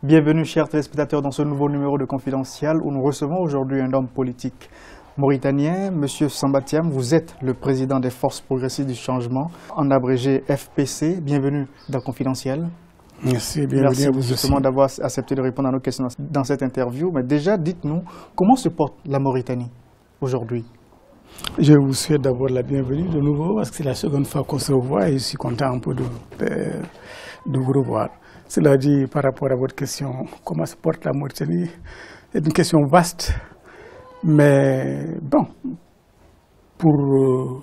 Bienvenue, chers téléspectateurs, dans ce nouveau numéro de Confidentiel où nous recevons aujourd'hui un homme politique mauritanien. Monsieur Samba Thiam, vous êtes le président des Forces progressives du changement, en abrégé FPC. Bienvenue dans Confidentiel. Merci, bienvenue. Merci à vous justement d'avoir accepté de répondre à nos questions dans cette interview. Mais déjà, dites-nous, comment se porte la Mauritanie aujourd'hui? Je vous souhaite d'abord la bienvenue de nouveau parce que c'est la seconde fois qu'on se revoit et je suis content un peu de vous revoir. Cela dit, par rapport à votre question, comment se porte la Mauritanie, c'est une question vaste, mais bon, pour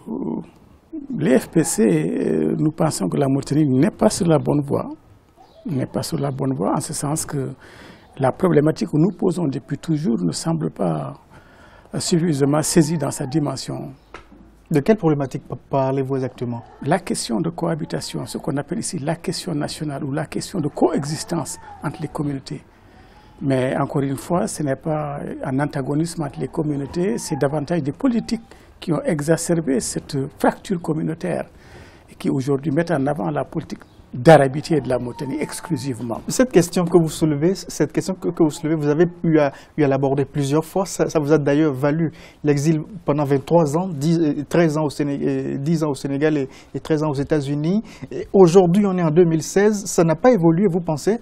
les FPC, nous pensons que la Mauritanie n'est pas sur la bonne voie. N'est pas sur la bonne voie en ce sens que la problématique que nous posons depuis toujours ne semble pas suffisamment saisie dans sa dimension. De quelle problématique parlez-vous exactement? La question de cohabitation, ce qu'on appelle ici la question nationale ou la question de coexistence entre les communautés. Mais encore une fois, ce n'est pas un antagonisme entre les communautés, c'est davantage des politiques qui ont exacerbé cette fracture communautaire et qui aujourd'hui mettent en avant la politique d'arabité de la Mauritanie exclusivement. Cette question que vous soulevez, vous avez eu à l'aborder plusieurs fois. Ça vous a d'ailleurs valu l'exil pendant 23 ans, 10 ans au Sénégal et 13 ans aux États-Unis. Aujourd'hui, on est en 2016. Ça n'a pas évolué, vous pensez?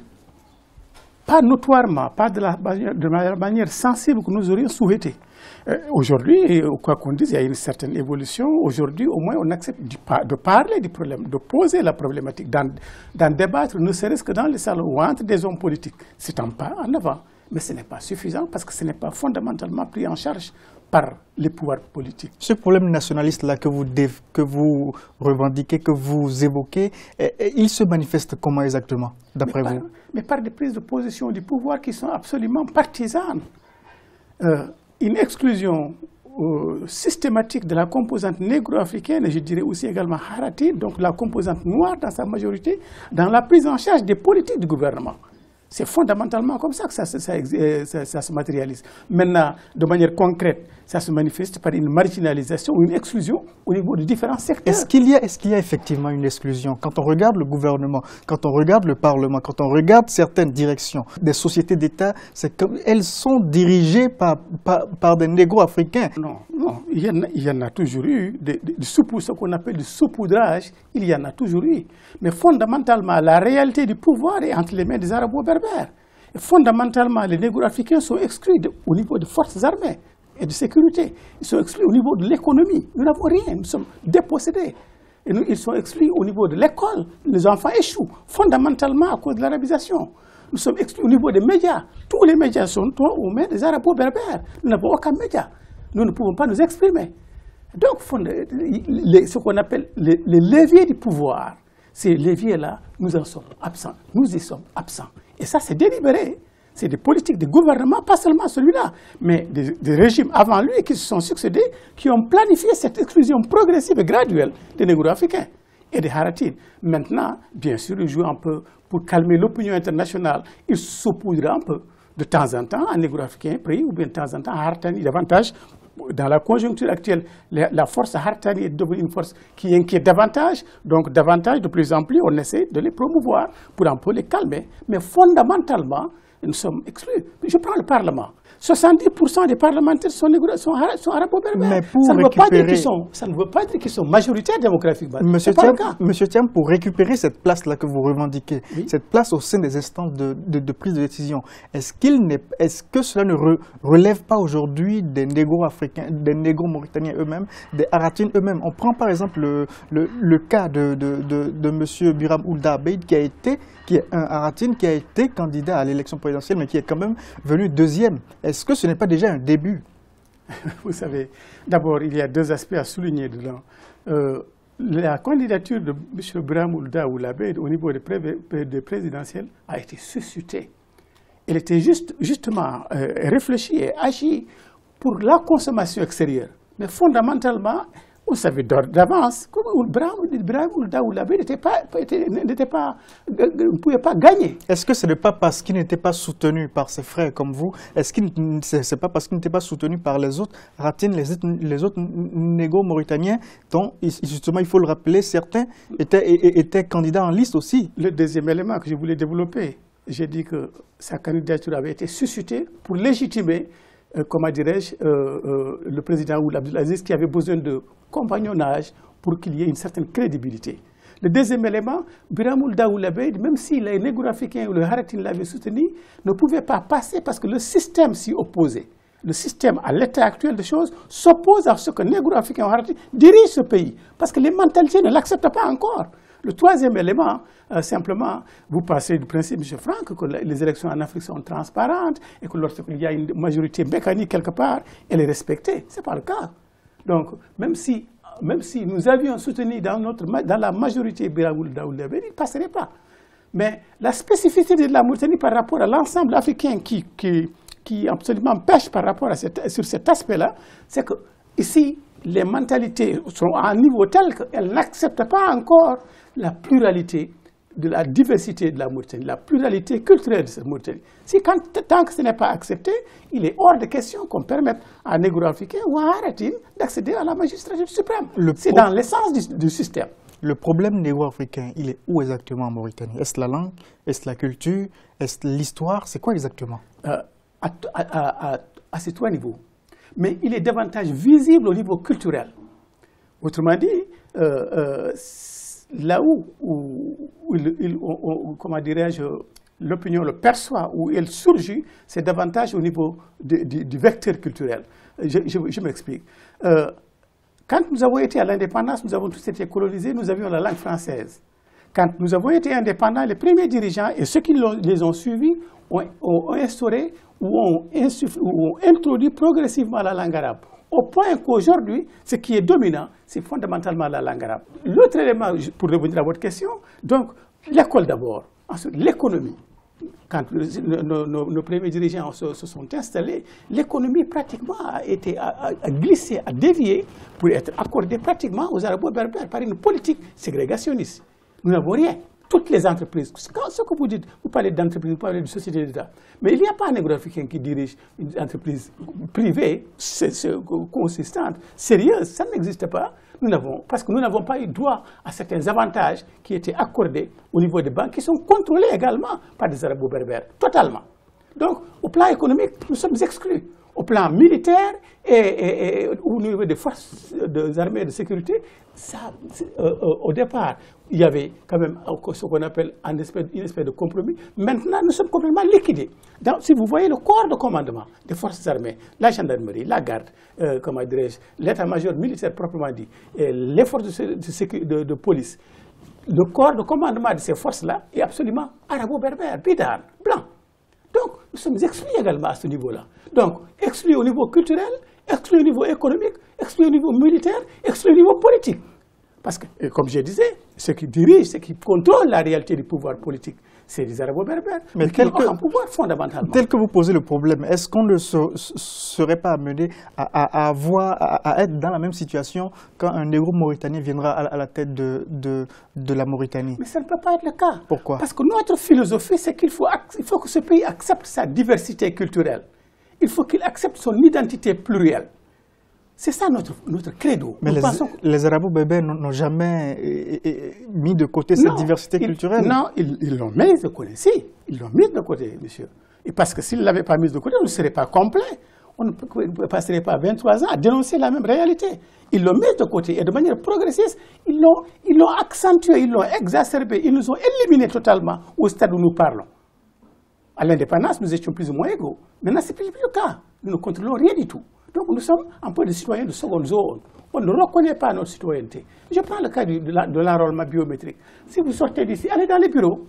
Pas notoirement, pas de la manière sensible que nous aurions souhaité. Aujourd'hui, quoi qu'on dise, il y a une certaine évolution. Aujourd'hui, au moins, on accepte de parler du problème, de poser la problématique, d'en débattre, ne serait-ce que dans les salons ou entre des hommes politiques. C'est un pas en avant, mais ce n'est pas suffisant parce que ce n'est pas fondamentalement pris en charge par les pouvoirs politiques. Ce problème nationaliste-là que vous revendiquez, que vous évoquez, il se manifeste comment exactement, d'après vous? Mais par des prises de position du pouvoir qui sont absolument partisanes. Une exclusion systématique de la composante négro-africaine, et je dirais aussi également haratine, donc la composante noire dans sa majorité, dans la prise en charge des politiques du gouvernement. C'est fondamentalement comme ça que ça se matérialise. Maintenant, de manière concrète, ça se manifeste par une marginalisation ou une exclusion au niveau de différents secteurs. Est-ce qu'il y a effectivement une exclusion? Quand on regarde le gouvernement, quand on regarde le Parlement, quand on regarde certaines directions des sociétés d'État, c'est qu'elles sont dirigées par des négro-africains. Non, il y en a toujours eu, ce qu'on appelle du saupoudrage, il y en a toujours eu. Mais fondamentalement, la réalité du pouvoir est entre les mains des Arabo-Berbères. Et fondamentalement, les négro-africains sont exclus au niveau des forces armées et de sécurité. Ils sont exclus au niveau de l'économie. Nous n'avons rien, nous sommes dépossédés. Et ils sont exclus au niveau de l'école. Les enfants échouent, fondamentalement à cause de l'arabisation. Nous sommes exclus au niveau des médias. Tous les médias sont aux mains des Arabo-Berbères. Nous n'avons aucun média. Nous ne pouvons pas nous exprimer. Donc, ce qu'on appelle les leviers du pouvoir, ces leviers-là, nous en sommes absents. Nous y sommes absents. Et ça, c'est délibéré. C'est des politiques de gouvernement, pas seulement celui-là, mais des régimes avant lui qui se sont succédés, qui ont planifié cette exclusion progressive et graduelle des négro-africains et des haratines. Maintenant, bien sûr, ils jouent un peu pour calmer l'opinion internationale. Ils s'opposent un peu de temps en temps à négro-africains pris, ou bien de temps en temps à haratani. Davantage, dans la conjoncture actuelle, la force haratani est devenue une force qui inquiète davantage. Donc, davantage, de plus en plus, on essaie de les promouvoir pour un peu les calmer. Mais fondamentalement, nous sommes exclus. Je prends le Parlement. 70% des parlementaires sont arabo-berbères. Ça ne veut pas dire qu'ils sont majoritaires démographiquement. Monsieur Thiam, pour récupérer cette place-là que vous revendiquez, oui, cette place au sein des instances de prise de décision, est-ce que cela ne relève pas aujourd'hui des négro-africains, des négro-mauritaniens eux-mêmes, des haratines eux-mêmes? On prend par exemple le cas de monsieur Biram Oulda Abeid qui est un haratine qui a été candidat à l'élection présidentielle, mais qui est quand même venu deuxième. Est-ce que ce n'est pas déjà un début? Vous savez, d'abord, il y a deux aspects à souligner dedans. La candidature de M. Biram Oulda Abeid au niveau des présidentielles a été suscitée. Elle était justement réfléchie et agie pour la consommation extérieure. Mais fondamentalement, on savait d'avance que Biram Oulda Abeid ne pouvait pas gagner. Est-ce que ce n'est pas parce qu'il n'était pas soutenu par ses frères comme vous? Est-ce que ce n'est pas parce qu'il n'était pas soutenu par les autres ratines, les autres négro-mauritaniens, dont, justement, il faut le rappeler, certains étaient candidats en liste aussi? Le deuxième élément que je voulais développer, j'ai dit que sa candidature avait été suscitée pour légitimer, comment dirais-je, le président Ould Abdelaziz qui avait besoin de compagnonnage pour qu'il y ait une certaine crédibilité. Le deuxième élément, Biram Ould Abeid, même si les négro-africains ou le Haratin l'avaient soutenu, ne pouvait pas passer parce que le système s'y opposait. Le système, à l'état actuel des choses, s'oppose à ce que négro-africains ou Haratin dirigent ce pays. Parce que les mentalités ne l'acceptent pas encore. Le troisième élément, simplement, vous passez du principe, M. Franck, que les élections en Afrique sont transparentes et que lorsqu'il y a une majorité mécanique quelque part, elle est respectée. Ce n'est pas le cas. Donc, même si nous avions soutenu dans la majorité Biram Ould Abeid, il ne passerait pas. Mais la spécificité de la Mauritanie par rapport à l'ensemble africain qui absolument pêche par rapport à sur cet aspect-là, c'est que ici, les mentalités sont à un niveau tel qu'elles n'acceptent pas encore la pluralité de la diversité de la Mauritanie, la pluralité culturelle de cette Mauritanie. Tant que ce n'est pas accepté, il est hors de question qu'on permette à un négro-africain ou à un Haratin d'accéder à la magistrature suprême. C'est dans l'essence du système. Le problème négro-africain, il est où exactement en Mauritanie? Est-ce la langue? Est-ce la culture? Est-ce l'histoire? C'est quoi exactement? À ces trois niveaux. Mais il est davantage visible au niveau culturel. Autrement dit, là où comment dirais-je, l'opinion le perçoit, où elle surgit, c'est davantage au niveau du vecteur culturel. Je m'explique. Quand nous avons été à l'indépendance, nous avons tous été colonisés, nous avions la langue française. Quand nous avons été indépendants, les premiers dirigeants et ceux qui les ont suivis ont instauré ou ont introduit progressivement la langue arabe. Au point qu'aujourd'hui, ce qui est dominant, c'est fondamentalement la langue arabe. L'autre élément, pour revenir à votre question, donc l'école d'abord, ensuite l'économie. Quand nos premiers dirigeants se sont installés, l'économie pratiquement a glissé, a dévié pour être accordée pratiquement aux Arabo-Berbères par une politique ségrégationniste. Nous n'avons rien. Toutes les entreprises, ce que vous dites, vous parlez d'entreprises, vous parlez de sociétés d'État. Mais il n'y a pas un négro-africain qui dirige une entreprise privée, consistante, sérieuse. Ça n'existe pas. Parce que nous n'avons pas eu droit à certains avantages qui étaient accordés au niveau des banques, qui sont contrôlés également par des Arabo-Berbères, totalement. Donc, au plan économique, nous sommes exclus. Au plan militaire et au niveau des forces des armées et de sécurité, au départ, il y avait quand même ce qu'on appelle une espèce de compromis. Maintenant, nous sommes complètement liquidés. Donc, si vous voyez le corps de commandement des forces armées, la gendarmerie, la garde, comment dirais-je, l'état-major militaire proprement dit, et les forces de police, le corps de commandement de ces forces-là est absolument arabo-berbère, bidar, blanc. Donc, nous sommes exclus également à ce niveau-là. Donc, exclus au niveau culturel, exclus au niveau économique, exclus au niveau militaire, exclus au niveau politique. Parce que, comme je disais, ceux qui dirigent, ceux qui contrôlent la réalité du pouvoir politique, c'est les Arabo-Berbères, mais qui ont un pouvoir fondamentalement. Tel que vous posez le problème, est-ce qu'on ne serait pas amené à être dans la même situation quand un négro-mauritanien viendra à la tête de la Mauritanie? Mais ça ne peut pas être le cas. Pourquoi? Parce que notre philosophie, c'est qu'il faut que ce pays accepte sa diversité culturelle. Il faut qu'il accepte son identité plurielle. C'est ça notre credo. Mais les Arabo-Berbères n'ont jamais mis de côté cette diversité culturelle. Non, ils l'ont mise de côté. Si, ils l'ont mise de côté, monsieur. Et parce que s'ils ne l'avaient pas mise de côté, on ne serait pas complet. On ne passerait pas 23 ans à dénoncer la même réalité. Ils l'ont mise de côté et de manière progressiste, ils l'ont accentué, ils l'ont exacerbé, ils nous ont éliminés totalement au stade où nous parlons. À l'indépendance, nous étions plus ou moins égaux. Maintenant, ce n'est plus le cas. Nous ne contrôlons rien du tout. Donc nous sommes un peu des citoyens de seconde zone. On ne reconnaît pas notre citoyenneté. Je prends le cas de l'enrôlement biométrique. Si vous sortez d'ici, allez dans les bureaux.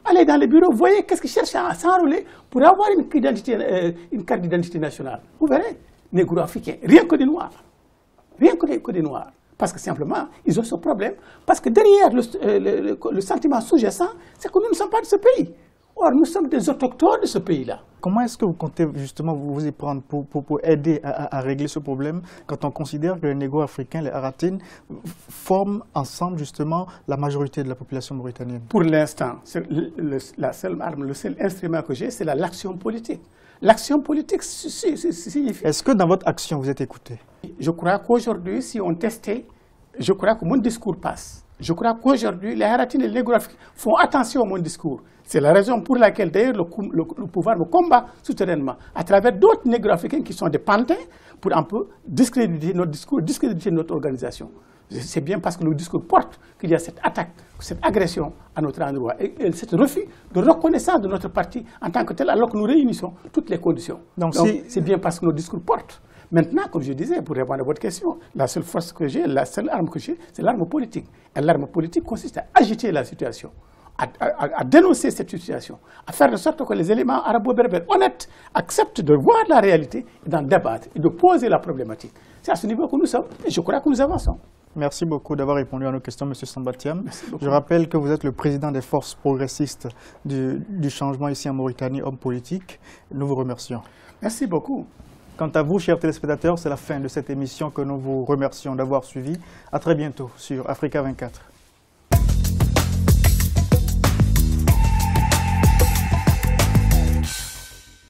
Allez dans les bureaux, voyez qu'est-ce qu'ils cherchent à s'enrôler pour avoir une carte d'identité nationale. Vous verrez, négro-africains, rien que des noirs. Rien que des noirs. Parce que simplement, ils ont ce problème. Parce que derrière le sentiment sous-jacent, c'est que nous ne sommes pas de ce pays. Or, nous sommes des autochtones de ce pays-là. Comment est-ce que vous comptez justement vous y prendre pour aider à régler ce problème quand on considère que les négro-africains, les Haratines, forment ensemble justement la majorité de la population mauritanienne? Pour l'instant, la seule arme, le seul instrument que j'ai, c'est l'action politique. L'action politique signifie... Est-ce que dans votre action, vous êtes écouté? Je crois qu'aujourd'hui, si on testait, je crois que mon discours passe. Je crois qu'aujourd'hui, les Haratines et les négro-africains font attention à mon discours. C'est la raison pour laquelle, d'ailleurs, le pouvoir me combat souterrainement, à travers d'autres négro-africains qui sont des pantins, pour un peu discréditer notre discours, discréditer notre organisation. C'est bien parce que le discours porte qu'il y a cette attaque, cette agression à notre endroit, et cet refus de reconnaissance de notre parti en tant que tel, alors que nous réunissons toutes les conditions. Donc c'est bien parce que nos discours portent. Maintenant, comme je disais, pour répondre à votre question, la seule force que j'ai, la seule arme que j'ai, c'est l'arme politique. Et l'arme politique consiste à agiter la situation, à dénoncer cette situation, à faire de sorte que les éléments arabo-berbères honnêtes acceptent de voir la réalité, et d'en débattre et de poser la problématique. C'est à ce niveau que nous sommes, et je crois que nous avançons. Merci beaucoup d'avoir répondu à nos questions, M. Samba Thiam. Je rappelle que vous êtes le président des forces progressistes du changement ici en Mauritanie, homme politique. Nous vous remercions. Merci beaucoup. Quant à vous, chers téléspectateurs, c'est la fin de cette émission que nous vous remercions d'avoir suivi. À très bientôt sur Africa 24.